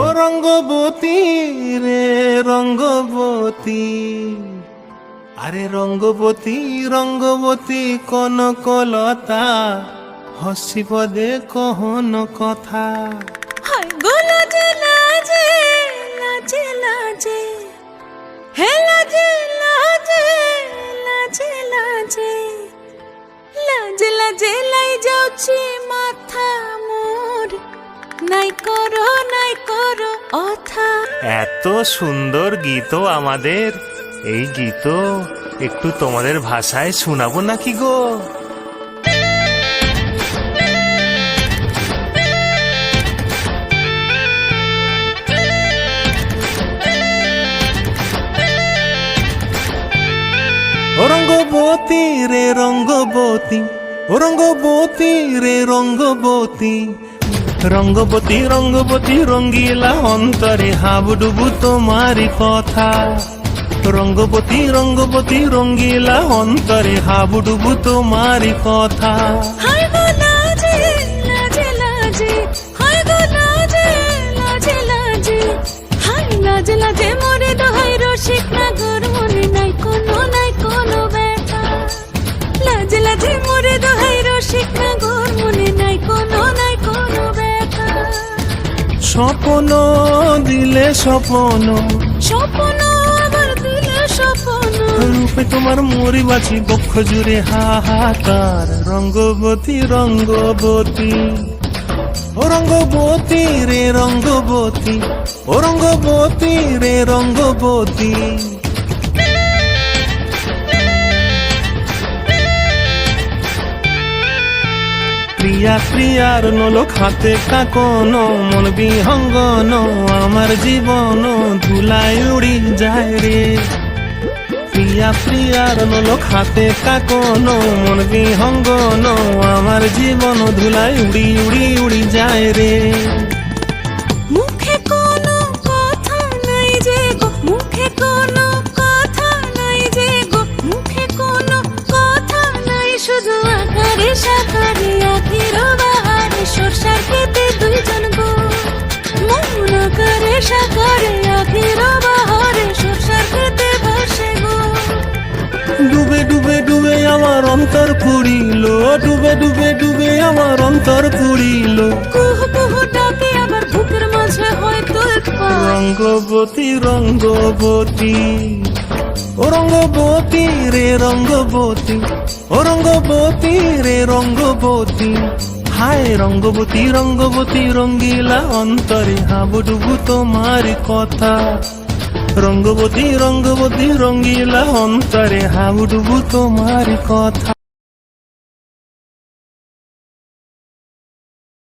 ও রঙ্গবতী রে রঙ্গবতী, আরে রঙ্গবতী রঙ্গবতী কনকলতা, হসিব দে কহন কথা। হায় গো লাজে লাজে লাজে লাজে, হে লাজে লাজে লাজে লাজে, লাজে লাজে লাই যাଉଛି মাথা মোর, নাই করো অথা। এত সুন্দর গীত আমাদের, এই গীত একটু তোমাদের ভাষায় শোনাবো নাকি গো? ও রঙ্গবতী রে রঙ্গবতী, ও রঙ্গবতী রে রঙ্গবতী, রঙ্গবতী রঙ্গবতী রঙ্গিলা অন্তরে হাবুডুবু তোমারি কথা। রঙ্গবতী রঙ্গবতী রঙ্গিলা অন্তরে হাবুডুবু তোমারি কথা। হায় গো লাজে লাজে লাজে, হায় গো লাজে লাজে লাজে, হায় লাজে লাজে মোরে দোহাই রসিক নাগর, মনে নাই কোনো ব্যথা। লাজে লাজে মোরে দোহাই রসিক নাগর, মনে নাই কোনো ব্যথা। স্বপ্ন দিলে স্বপ্ন, স্বপ্ন আবার দিলে স্বপ্ন, রূপে তোমার মরি বাছি বক্ষ জুড়ে হাহাকার। রঙ্গবতী রঙ্গবতী, ও রঙ্গবতী রে রঙ্গবতী, ও রঙ্গবতী রে রঙ্গবতী। প্রিয়া প্রিয়ার নলোক হাতে কাকন, মন বিহঙ্গন আমার জীবন ধুলায় উড়ি যায় রে। প্রিয়া প্রিয়ার নলোক হাতে কাকন, মন বিহঙ্গন আমার জীবন ধুলায় উড়ি উড়ি উড়ি যায় রে। মুখে কোনো কথা নাই যে গো, মুখে কোনো কথা নাই যে গো, মুখে কোনো কথা নাই, শুধু আকারে সাকারে আখির বাহারে সরষার খেতে দুইজন গো। মন আকারে সাকারে আখির বাহারে সরষার খেতে ভাসে গো। ডুবে ডুবে ডুবে আমার অন্তর পুরিল, ডুবে ডুবে ডুবে আমার অন্তর পুরিল। কুহু কুহু ডাকে আবার বুকের মাঝে হয়তো একবার। রঙ্গবতী রঙ্গবতী, ও রঙ্গবতী রে রঙ্গবতী, ও রঙ্গবতী রে রঙ্গবতী। হায় রঙ্গবতী রঙ্গবতী রঙ্গিলা অন্তরে হাবুডুবু তোমারি কথা। রঙ্গবতী রঙ্গবতী রঙ্গিলা অন্তরে হাবুডুবু তোমারি কথা।